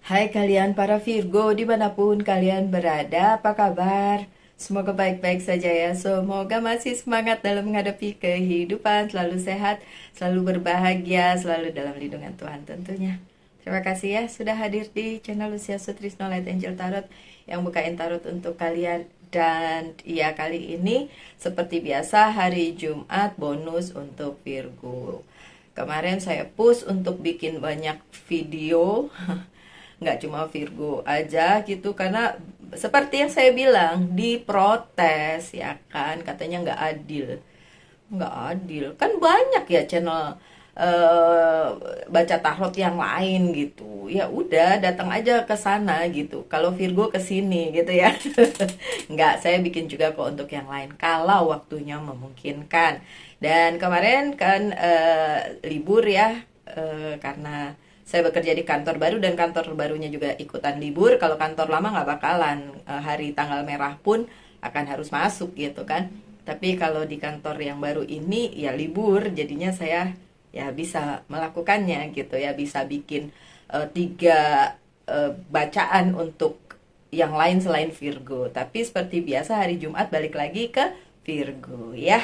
Hai kalian para Virgo dimanapun kalian berada, apa kabar? Semoga baik-baik saja ya. Semoga masih semangat dalam menghadapi kehidupan, selalu sehat, selalu berbahagia, selalu dalam lindungan Tuhan tentunya. Terima kasih ya sudah hadir di channel Lucia Sutrisno Light Angel Tarot yang bukain tarot untuk kalian. Dan ya kali ini seperti biasa hari Jumat bonus untuk Virgo. Kemarin saya push untuk bikin banyak video nggak cuma Virgo aja gitu, karena seperti yang saya bilang diprotes ya kan, katanya nggak adil kan, banyak ya channel eh, baca tarot yang lain gitu. Ya udah datang aja ke sana gitu, kalau Virgo ke sini gitu ya. Nggak, saya bikin juga kok untuk yang lain kalau waktunya memungkinkan. Dan kemarin kan libur ya, karena saya bekerja di kantor baru dan kantor barunya juga ikutan libur. Kalau kantor lama nggak bakalan, hari tanggal merah pun akan harus masuk gitu kan. Tapi kalau di kantor yang baru ini ya libur, jadinya saya ya bisa melakukannya gitu ya, bisa bikin tiga bacaan untuk yang lain selain Virgo. Tapi seperti biasa hari Jumat balik lagi ke Virgo ya.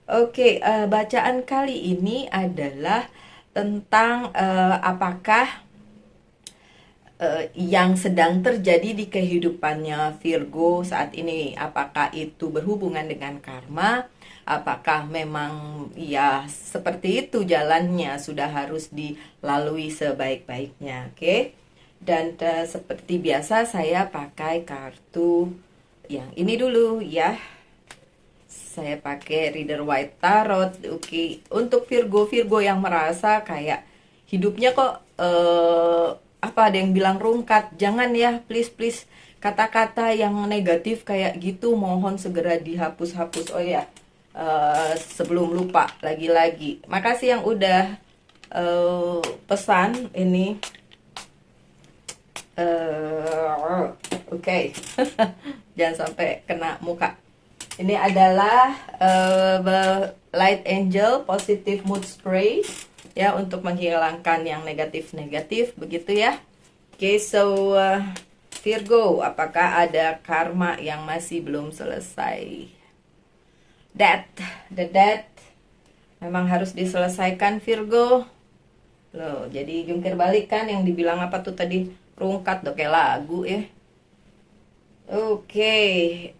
Oke, bacaan kali ini adalah tentang apakah yang sedang terjadi di kehidupannya Virgo saat ini, apakah itu berhubungan dengan karma, apakah memang ya seperti itu jalannya, sudah harus dilalui sebaik-baiknya. Oke. Dan seperti biasa saya pakai kartu yang ini dulu ya. Saya pakai Rider White Tarot. Oke, untuk Virgo yang merasa kayak hidupnya kok apa, ada yang bilang rungkat, jangan ya, please please, kata-kata yang negatif kayak gitu mohon segera dihapus-hapus. Oh ya, sebelum lupa, lagi-lagi makasih yang udah pesan ini. Oke. Jangan sampai kena muka. Ini adalah Light Angel Positive Mood Spray ya, untuk menghilangkan yang negatif-negatif begitu ya. Oke, so Virgo, apakah ada karma yang masih belum selesai? The death memang harus diselesaikan Virgo. Loh, jadi jungkir balik kan, yang dibilang apa tuh tadi, rungkat dong kayak lagu ya. Oke,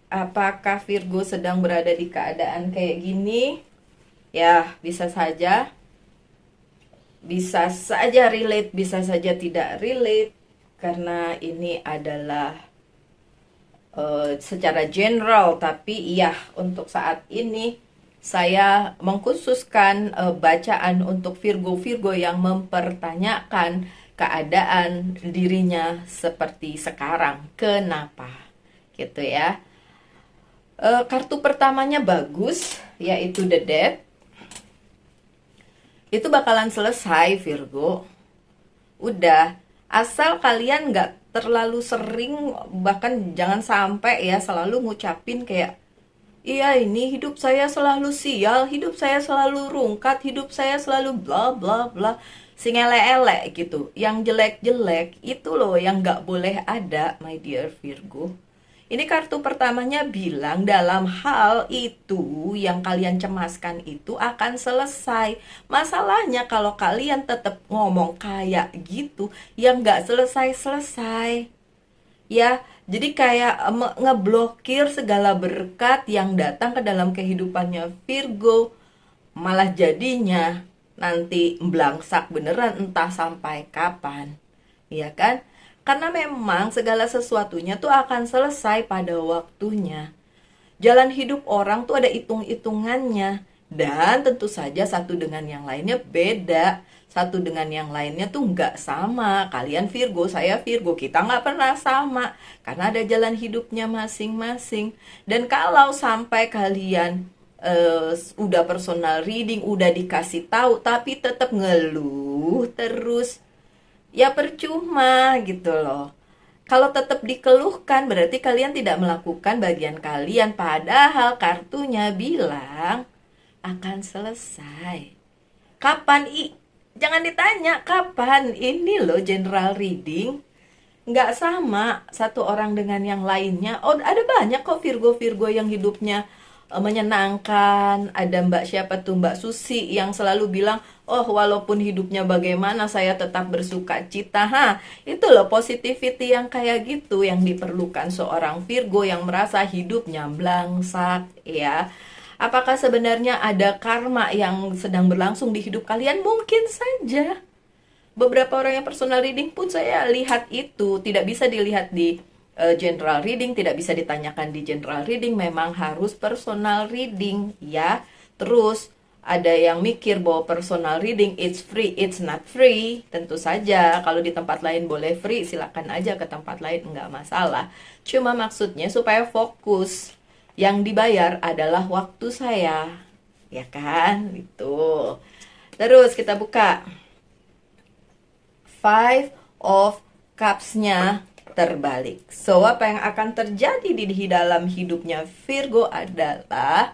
apakah Virgo sedang berada di keadaan kayak gini? Ya, bisa saja relate, bisa saja tidak relate, karena ini adalah secara general. Tapi iya, untuk saat ini saya mengkhususkan bacaan untuk Virgo yang mempertanyakan keadaan dirinya seperti sekarang. Kenapa? Gitu ya. Kartu pertamanya bagus, yaitu The Death. Itu bakalan selesai Virgo. Udah, asal kalian nggak terlalu sering, bahkan jangan sampai ya selalu ngucapin kayak, iya ini hidup saya selalu sial, hidup saya selalu rungkat, hidup saya selalu bla bla bla, sing ele-ele gitu. Yang jelek-jelek itu loh yang nggak boleh ada, my dear Virgo. Ini kartu pertamanya bilang dalam hal itu yang kalian cemaskan itu akan selesai. Masalahnya kalau kalian tetap ngomong kayak gitu, yang nggak selesai-selesai. Ya, jadi kayak ngeblokir segala berkat yang datang ke dalam kehidupannya Virgo. Malah jadinya nanti belangsak beneran, entah sampai kapan. Iya kan? Karena memang segala sesuatunya tuh akan selesai pada waktunya. Jalan hidup orang tuh ada hitung-hitungannya. Dan tentu saja satu dengan yang lainnya beda. Satu dengan yang lainnya tuh nggak sama. Kalian Virgo, saya Virgo, kita nggak pernah sama. Karena ada jalan hidupnya masing-masing. Dan kalau sampai kalian udah personal reading, udah dikasih tahu, tapi tetap ngeluh terus, ya percuma gitu loh. Kalau tetap dikeluhkan berarti kalian tidak melakukan bagian kalian, padahal kartunya bilang akan selesai. Kapan? Jangan ditanya kapan, ini loh general reading. nggak sama satu orang dengan yang lainnya. Oh, ada banyak kok Virgo-Virgo yang hidupnya menyenangkan. Ada Mbak siapa tuh, Mbak Susi yang selalu bilang, oh walaupun hidupnya bagaimana saya tetap bersuka cita. Itu loh positivity yang kayak gitu yang diperlukan seorang Virgo yang merasa hidupnya blangsak ya. Apakah sebenarnya ada karma yang sedang berlangsung di hidup kalian? Mungkin saja. Beberapa orang yang personal reading pun saya lihat itu tidak bisa dilihat di general reading, tidak bisa ditanyakan di general reading, memang harus personal reading ya. Terus ada yang mikir bahwa personal reading it's free, it's not free. Tentu saja kalau di tempat lain boleh free, silakan aja ke tempat lain, nggak masalah. Cuma maksudnya supaya fokus, yang dibayar adalah waktu saya, ya kan? Itu. Terus kita buka Five of Cups-nya terbalik. So, apa yang akan terjadi di dalam hidupnya Virgo adalah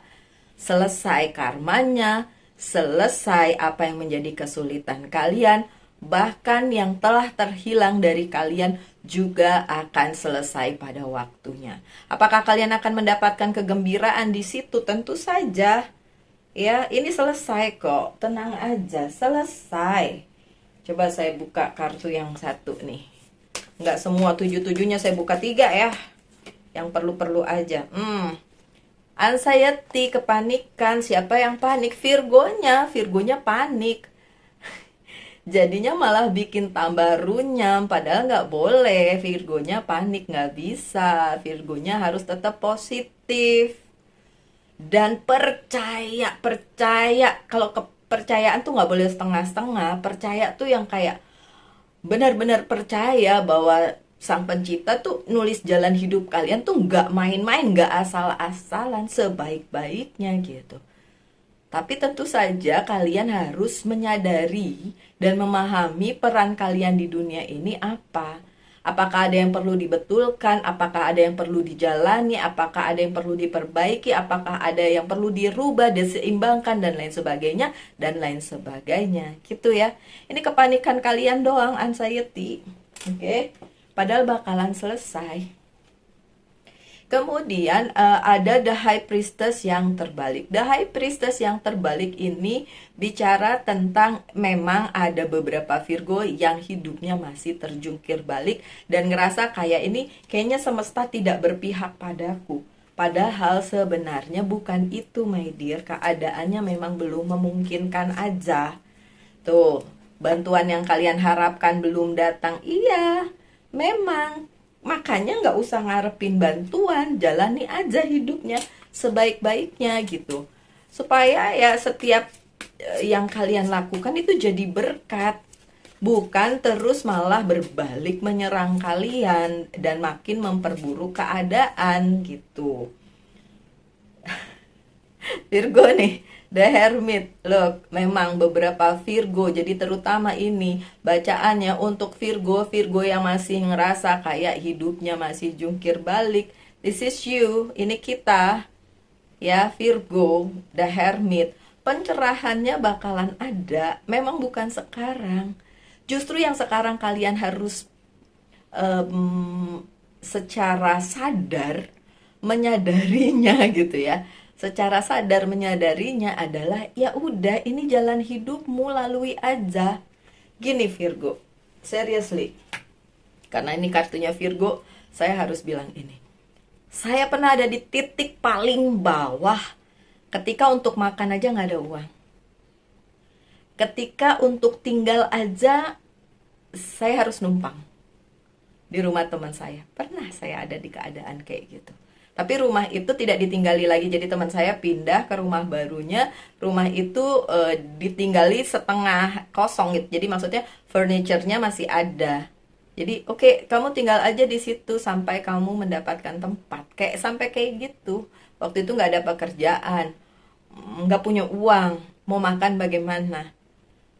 selesai karmanya, selesai apa yang menjadi kesulitan kalian, bahkan yang telah terhilang dari kalian juga akan selesai pada waktunya. Apakah kalian akan mendapatkan kegembiraan di situ? Tentu saja. Ya, ini selesai kok. Tenang aja, selesai. Coba saya buka kartu yang satu nih. Nggak semua 7-7-nya saya buka 3 ya. Yang perlu-perlu aja. Anxiety, kepanikan. Siapa yang panik? Virgonya. Virgonya panik. Jadinya malah bikin tambah runyam. Padahal nggak boleh. Virgonya panik, nggak bisa. Virgonya harus tetap positif. Dan percaya. Kalau kepercayaan tuh nggak boleh setengah-setengah. Percaya tuh yang kayak benar-benar percaya bahwa sang pencipta tuh nulis jalan hidup kalian tuh nggak main-main, nggak asal-asalan, sebaik-baiknya gitu. Tapi tentu saja kalian harus menyadari dan memahami peran kalian di dunia ini apa. Apakah ada yang perlu dibetulkan, apakah ada yang perlu dijalani, apakah ada yang perlu diperbaiki, apakah ada yang perlu dirubah, diseimbangkan, dan lain sebagainya, gitu ya. Ini kepanikan kalian doang, anxiety, oke? Padahal bakalan selesai. Kemudian ada The High Priestess yang terbalik. The High Priestess yang terbalik ini bicara tentang memang ada beberapa Virgo yang hidupnya masih terjungkir balik dan ngerasa kayak ini kayaknya semesta tidak berpihak padaku. Padahal sebenarnya bukan itu, my dear. Keadaannya memang belum memungkinkan aja. Tuh, bantuan yang kalian harapkan belum datang. Iya, memang. Makanya nggak usah ngarepin bantuan, jalani aja hidupnya sebaik-baiknya gitu. Supaya ya setiap yang kalian lakukan itu jadi berkat. Bukan terus malah berbalik menyerang kalian dan makin memperburuk keadaan gitu. Virgo nih, The Hermit. Look, memang beberapa Virgo, jadi terutama ini bacaannya untuk Virgo yang masih ngerasa kayak hidupnya masih jungkir balik. This is you, ini kita. Ya, Virgo, The Hermit. Pencerahannya bakalan ada, memang bukan sekarang. Justru yang sekarang kalian harus secara sadar menyadarinya gitu ya. Secara sadar menyadarinya adalah ya udah ini jalan hidupmu, lalui aja. Gini Virgo, seriously, karena ini kartunya Virgo, saya harus bilang ini. Saya pernah ada di titik paling bawah ketika untuk makan aja nggak ada uang. Ketika untuk tinggal aja saya harus numpang di rumah teman saya. Pernah saya ada di keadaan kayak gitu. Tapi rumah itu tidak ditinggali lagi. Jadi teman saya pindah ke rumah barunya. Rumah itu ditinggali setengah kosong gitu. Jadi maksudnya furniture-nya masih ada. Jadi oke, kamu tinggal aja di situ sampai kamu mendapatkan tempat. Kayak sampai kayak gitu. Waktu itu nggak ada pekerjaan, nggak punya uang, mau makan bagaimana?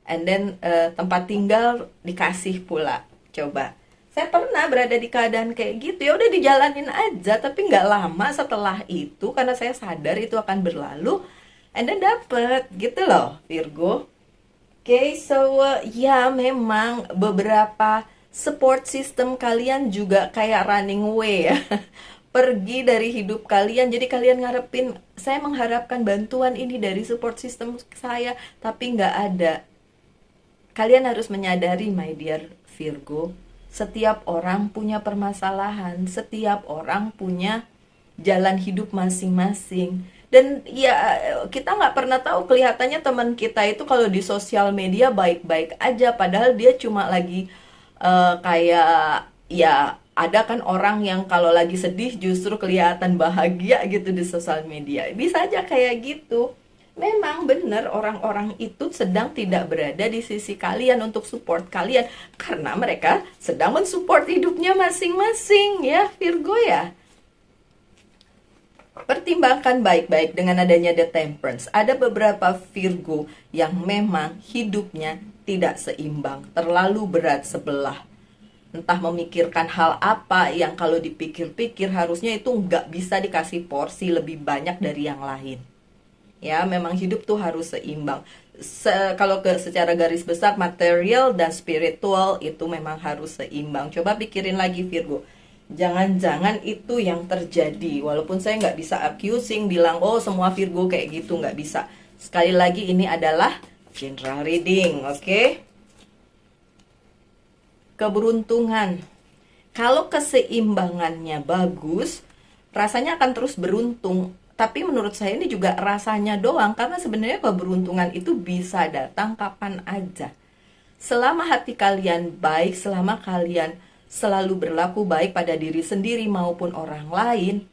And then tempat tinggal dikasih pula. Coba. Saya pernah berada di keadaan kayak gitu, ya udah dijalanin aja, tapi nggak lama setelah itu karena saya sadar itu akan berlalu, and then dapet gitu loh Virgo. Okay, so ya memang beberapa support system kalian juga kayak running away ya. Pergi dari hidup kalian. Jadi kalian ngarepin, saya mengharapkan bantuan ini dari support system saya, tapi nggak ada. Kalian harus menyadari, my dear Virgo, setiap orang punya permasalahan, setiap orang punya jalan hidup masing-masing. Dan ya kita nggak pernah tahu, kelihatannya teman kita itu kalau di sosial media baik-baik aja, padahal dia cuma lagi kayak ya ada kan orang yang kalau lagi sedih justru kelihatan bahagia gitu di sosial media. Bisa aja kayak gitu. Memang benar orang-orang itu sedang tidak berada di sisi kalian untuk support kalian karena mereka sedang mensupport hidupnya masing-masing ya Virgo ya. Pertimbangkan baik-baik dengan adanya The Temperance. Ada beberapa Virgo yang memang hidupnya tidak seimbang, terlalu berat sebelah. Entah memikirkan hal apa yang kalau dipikir-pikir harusnya itu nggak bisa dikasih porsi lebih banyak dari yang lain. Ya, memang hidup tuh harus seimbang. Kalau secara garis besar material dan spiritual itu memang harus seimbang. Coba pikirin lagi Virgo. Jangan-jangan itu yang terjadi. Walaupun saya nggak bisa accusing bilang oh semua Virgo kayak gitu, nggak bisa. Sekali lagi ini adalah general reading, oke? Keberuntungan. Kalau keseimbangannya bagus, rasanya akan terus beruntung. Tapi menurut saya ini juga rasanya doang, karena sebenarnya keberuntungan itu bisa datang kapan aja. Selama hati kalian baik, selama kalian selalu berlaku baik pada diri sendiri maupun orang lain,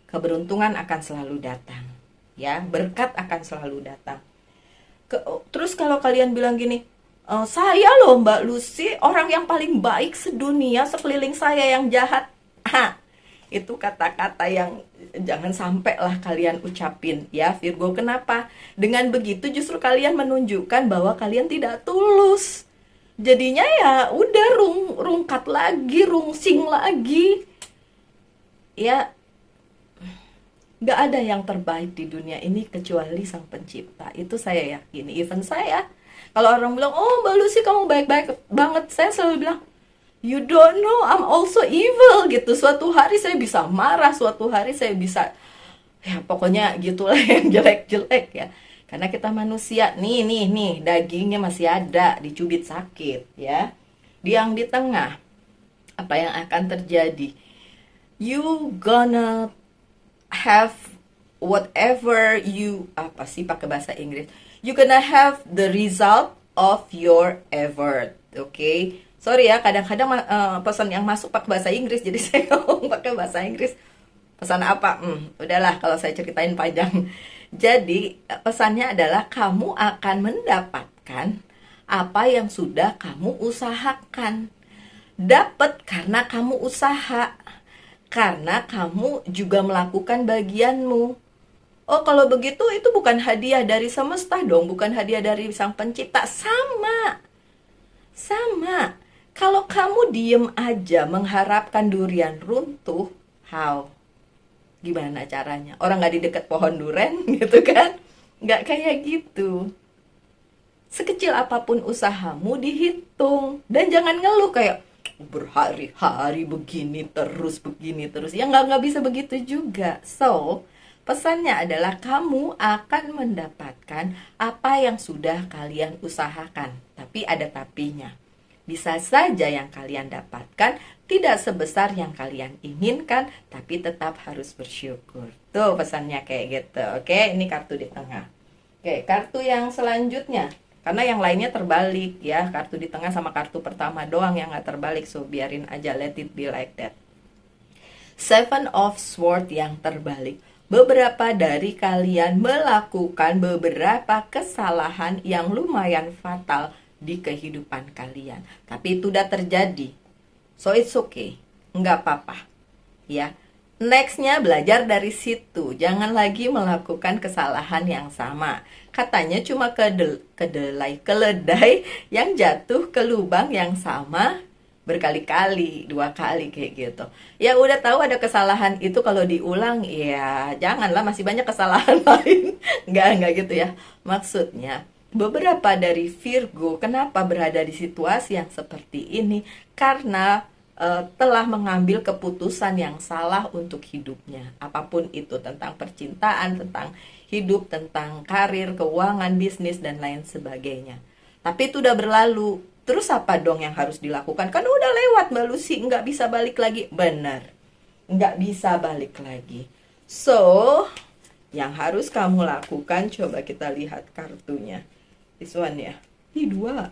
keberuntungan akan selalu datang. Ya, berkat akan selalu datang. Terus kalau kalian bilang gini, saya loh Mbak Lucy, orang yang paling baik sedunia, sekeliling saya yang jahat. Itu kata-kata yang jangan sampai lah kalian ucapin ya Virgo. Kenapa? Dengan begitu justru kalian menunjukkan bahwa kalian tidak tulus. Jadinya ya udah rungkat lagi, rungsing lagi. Ya, gak ada yang terbaik di dunia ini kecuali Sang Pencipta. Itu saya yakin. Even saya, kalau orang bilang, oh Mbak Lucy kamu baik-baik banget, saya selalu bilang, you don't know, I'm also evil gitu. Suatu hari saya bisa marah, suatu hari saya bisa, ya pokoknya gitulah yang jelek-jelek ya. Karena kita manusia, nih, dagingnya masih ada, dicubit sakit ya. Yang di tengah, apa yang akan terjadi? You gonna have whatever you, apa sih pakai bahasa Inggris? You gonna have the result of your effort, okay? Sorry ya, kadang-kadang pesan yang masuk pakai bahasa Inggris, jadi saya ngomong pakai bahasa Inggris. Pesan apa? Udahlah kalau saya ceritain panjang. Jadi pesannya adalah kamu akan mendapatkan apa yang sudah kamu usahakan. Dapat karena kamu usaha. Karena kamu juga melakukan bagianmu. Oh kalau begitu itu bukan hadiah dari semesta dong, bukan hadiah dari Sang Pencipta. Sama. Kalau kamu diem aja mengharapkan durian runtuh, how? Gimana caranya? Orang gak di dekat pohon durian gitu kan? Gak kayak gitu. Sekecil apapun usahamu dihitung. Dan jangan ngeluh kayak berhari-hari begini terus. Ya nggak bisa begitu juga. So, pesannya adalah kamu akan mendapatkan apa yang sudah kalian usahakan. Tapi ada tapinya. Bisa saja yang kalian dapatkan tidak sebesar yang kalian inginkan, tapi tetap harus bersyukur. Tuh pesannya kayak gitu. Oke, ini kartu di tengah. Oke, kartu yang selanjutnya. Karena yang lainnya terbalik ya. Kartu di tengah sama kartu pertama doang yang gak terbalik. So, biarin aja, let it be like that. Seven of Swords yang terbalik. Beberapa dari kalian melakukan beberapa kesalahan yang lumayan fatal di kehidupan kalian. Tapi itu udah terjadi. So it's okay. Nggak apa-apa. Ya. Nextnya belajar dari situ. Jangan lagi melakukan kesalahan yang sama. Katanya cuma keledai yang jatuh ke lubang yang sama berkali-kali, 2 kali kayak gitu. Ya udah tahu ada kesalahan itu kalau diulang, ya janganlah, masih banyak kesalahan lain. Nggak gitu ya. Maksudnya beberapa dari Virgo kenapa berada di situasi yang seperti ini? Karena telah mengambil keputusan yang salah untuk hidupnya. Apapun itu, tentang percintaan, tentang hidup, tentang karir, keuangan, bisnis, dan lain sebagainya. Tapi itu udah berlalu. Terus apa dong yang harus dilakukan? Kan udah lewat, Mbak Lucy, nggak bisa balik lagi. Benar, nggak bisa balik lagi. So, yang harus kamu lakukan, coba kita lihat kartunya. This one ya. Ini dua.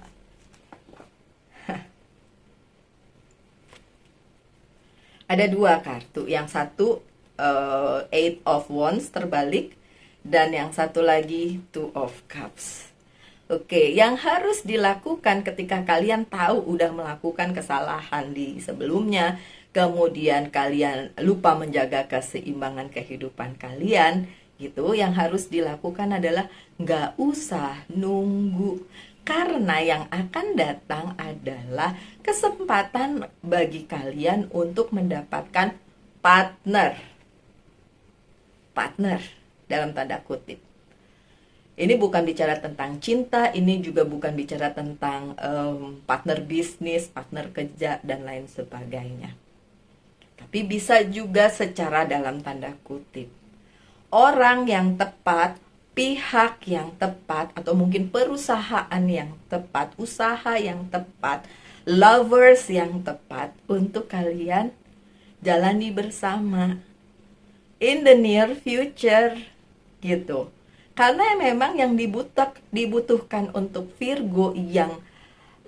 Ada dua kartu. Yang satu Eight of Wands terbalik, dan yang satu lagi Two of Cups. Oke, yang harus dilakukan ketika kalian tahu udah melakukan kesalahan di sebelumnya, kemudian kalian lupa menjaga keseimbangan kehidupan kalian, gitu, yang harus dilakukan adalah nggak usah nunggu. Karena yang akan datang adalah kesempatan bagi kalian untuk mendapatkan partner. Partner dalam tanda kutip. Ini bukan bicara tentang cinta, ini juga bukan bicara tentang partner bisnis, partner kerja, dan lain sebagainya. Tapi bisa juga secara dalam tanda kutip. Orang yang tepat, pihak yang tepat, atau mungkin perusahaan yang tepat, usaha yang tepat, lovers yang tepat untuk kalian jalani bersama in the near future, gitu. Karena memang yang dibutuhkan untuk Virgo yang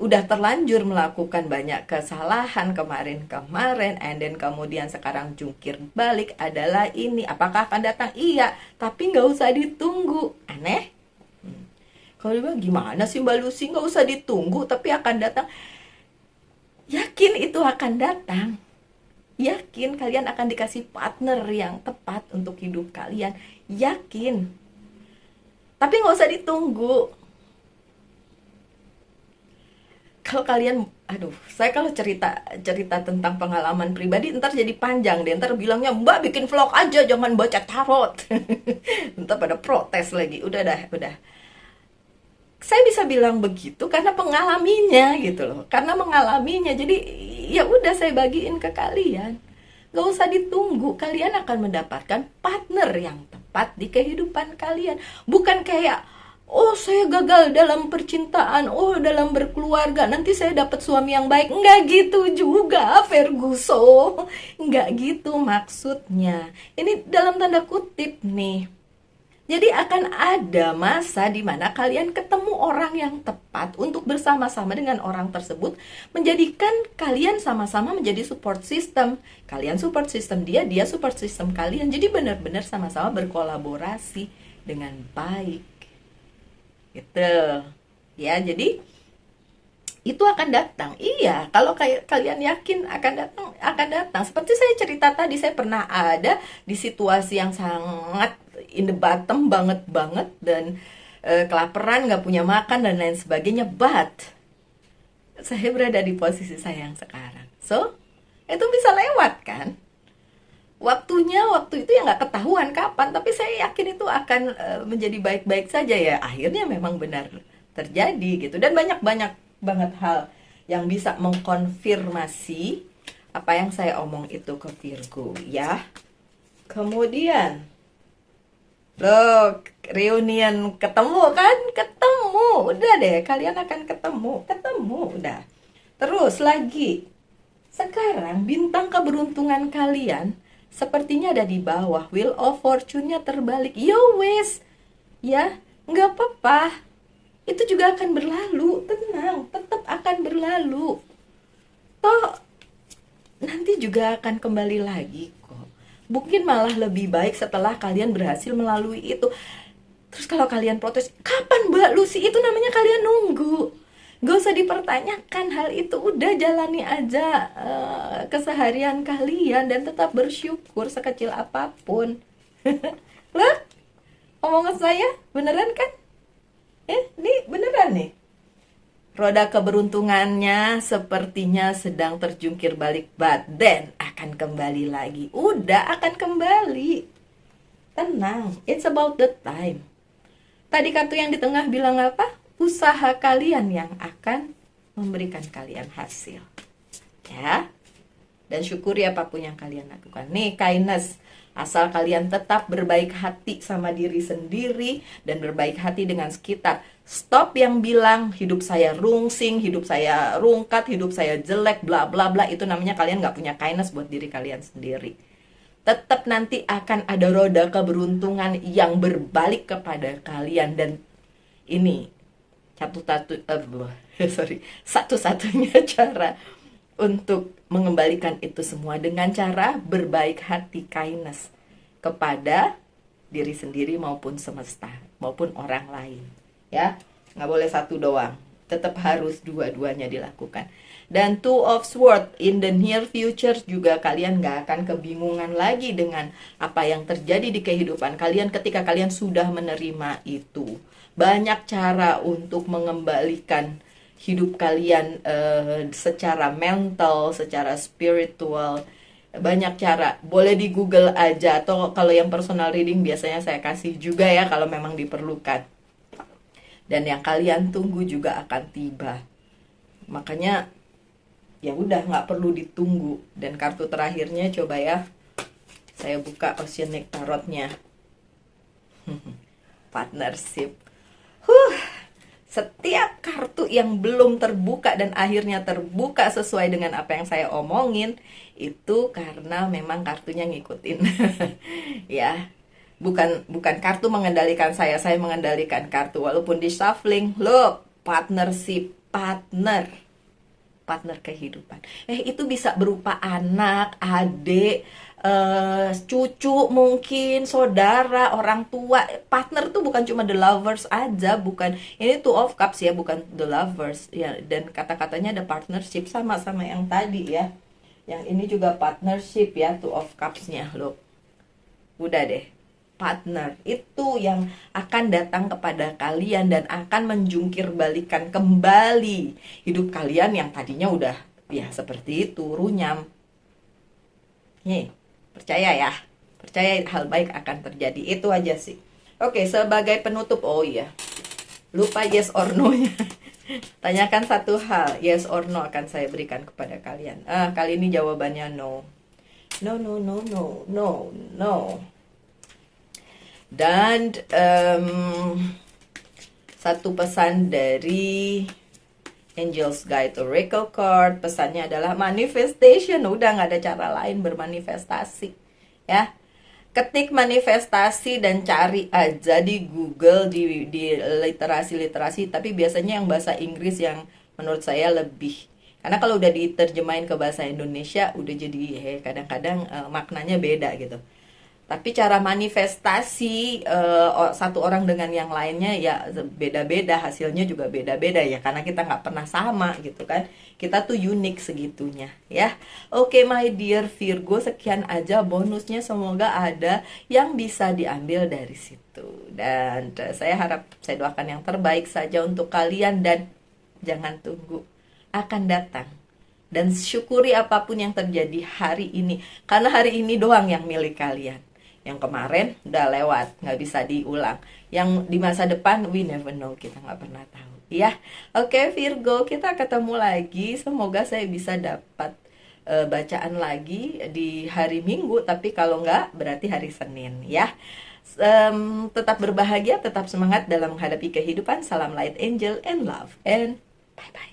udah terlanjur melakukan banyak kesalahan kemarin-kemarin, and then kemudian sekarang jungkir balik adalah ini. Apakah akan datang? Iya, tapi nggak usah ditunggu. Aneh? Kalau dibilang gimana sih Mbak Lucy, nggak usah ditunggu tapi akan datang? Yakin itu akan datang. Yakin kalian akan dikasih partner yang tepat untuk hidup kalian. Yakin. Tapi nggak usah ditunggu. Kalau kalian, saya kalau cerita tentang pengalaman pribadi ntar jadi panjang deh. Ntar bilangnya, Mbak bikin vlog aja, jangan baca tarot. Ntar pada protes lagi. Udah. Saya bisa bilang begitu karena pengalaminya gitu loh. Karena mengalaminya, jadi ya udah saya bagiin ke kalian. Gak usah ditunggu, kalian akan mendapatkan partner yang tepat di kehidupan kalian. Bukan kayak, oh saya gagal dalam percintaan, oh dalam berkeluarga, nanti saya dapat suami yang baik. Enggak gitu juga, Ferguson. Enggak gitu maksudnya. Ini dalam tanda kutip nih. Jadi akan ada masa di mana kalian ketemu orang yang tepat untuk bersama-sama dengan orang tersebut, menjadikan kalian sama-sama menjadi support system. Kalian support system dia support system kalian. Jadi benar-benar sama-sama berkolaborasi dengan baik. Gitu. Ya, jadi itu akan datang. Iya, kalau kalian yakin akan datang. Seperti saya cerita tadi, saya pernah ada di situasi yang sangat in the bottom banget dan kelaparan, nggak punya makan dan lain sebagainya. But saya berada di posisi saya yang sekarang. So, itu bisa lewat kan? Waktu itu ya nggak ketahuan kapan, tapi saya yakin itu akan menjadi baik-baik saja ya. Akhirnya memang benar terjadi gitu. Dan banyak banget hal yang bisa mengkonfirmasi apa yang saya omong itu ke Virgo ya. Kemudian loh, reunion ketemu kan? Ketemu, udah deh, kalian akan ketemu udah. Terus lagi, sekarang bintang keberuntungan kalian sepertinya ada di bawah. Wheel of Fortune-nya terbalik. Yo wes, ya, nggak apa-apa. Itu juga akan berlalu, tenang, tetap akan berlalu. Toh, nanti juga akan kembali lagi kok. Mungkin malah lebih baik setelah kalian berhasil melalui itu. Terus kalau kalian protes, kapan Mbak Lucy? Itu namanya kalian nunggu. Gak usah dipertanyakan hal itu. Udah jalani aja keseharian kalian dan tetap bersyukur sekecil apapun. Loh, omongan saya beneran kan? Ini beneran nih. Roda keberuntungannya sepertinya sedang terjungkir balik, but then akan kembali lagi. Udah akan kembali. Tenang, it's about the time. Tadi kartu yang di tengah bilang apa? usaha kalian yang akan memberikan kalian hasil. Ya. Dan syukuri apapun yang kalian lakukan. Nih, kindness. Asal kalian tetap berbaik hati sama diri sendiri dan berbaik hati dengan sekitar. Stop yang bilang hidup saya rungsing, hidup saya rungkat, hidup saya jelek, bla bla bla. Itu namanya kalian gak punya kindness buat diri kalian sendiri. Tetap nanti akan ada roda keberuntungan yang berbalik kepada kalian. Dan ini satu-satunya cara untuk mengembalikan itu semua dengan cara berbaik hati, kindness kepada diri sendiri maupun semesta maupun orang lain. Ya, nggak boleh satu doang, tetap harus dua-duanya dilakukan. Dan Two of Swords, in the near future juga kalian nggak akan kebingungan lagi dengan apa yang terjadi di kehidupan kalian ketika kalian sudah menerima itu. Banyak cara untuk mengembalikan hidup kalian secara mental, secara spiritual. Banyak cara, boleh di Google aja, atau kalau yang personal reading biasanya saya kasih juga ya kalau memang diperlukan. Dan yang kalian tunggu juga akan tiba. Makanya ya udah, nggak perlu ditunggu. Dan kartu terakhirnya coba ya, saya buka Oceanic Tarotnya. Partnership. Setiap kartu yang belum terbuka dan akhirnya terbuka sesuai dengan apa yang saya omongin, itu karena memang kartunya ngikutin. Ya, bukan kartu mengendalikan saya mengendalikan kartu. Walaupun di shuffling, look, partnership, partner kehidupan. Itu bisa berupa anak, adik, cucu mungkin, saudara, orang tua. Partner tuh bukan cuma the lovers aja, bukan. Ini Two of Cups ya, bukan the lovers ya. Dan kata-katanya ada partnership, sama-sama yang tadi ya. Yang ini juga partnership ya, Two of Cups-nya loh. Udah deh. Partner itu yang akan datang kepada kalian dan akan menjungkir balikan kembali hidup kalian yang tadinya udah ya seperti itu, runyam. Nih, percaya ya, percaya hal baik akan terjadi. Itu aja sih. Oke, sebagai penutup, oh iya, lupa yes or no nya. Tanyakan satu hal, yes or no akan saya berikan kepada kalian. Kali ini jawabannya no. No. Dan satu pesan dari Angel's Guide Oracle Card, pesannya adalah manifestation. Udah nggak ada cara lain bermanifestasi ya. Ketik manifestasi dan cari aja di Google, di literasi, tapi biasanya yang bahasa Inggris yang menurut saya lebih, karena kalau udah diterjemahin ke bahasa Indonesia udah jadi kadang-kadang maknanya beda gitu. Tapi cara manifestasi satu orang dengan yang lainnya ya beda-beda, hasilnya juga beda-beda ya, karena kita nggak pernah sama gitu kan. Kita tuh unik segitunya ya. Oke, my dear Virgo, sekian aja bonusnya, semoga ada yang bisa diambil dari situ. Dan saya harap, saya doakan yang terbaik saja untuk kalian, dan jangan tunggu, akan datang. Dan syukuri apapun yang terjadi hari ini, karena hari ini doang yang milik kalian. Yang kemarin udah lewat, nggak bisa diulang. Yang di masa depan, we never know, kita nggak pernah tahu ya. Oke Virgo, kita ketemu lagi. Semoga saya bisa dapat bacaan lagi di hari Minggu, tapi kalau nggak berarti hari Senin ya. Tetap berbahagia, tetap semangat dalam menghadapi kehidupan. Salam light angel and love, and bye bye.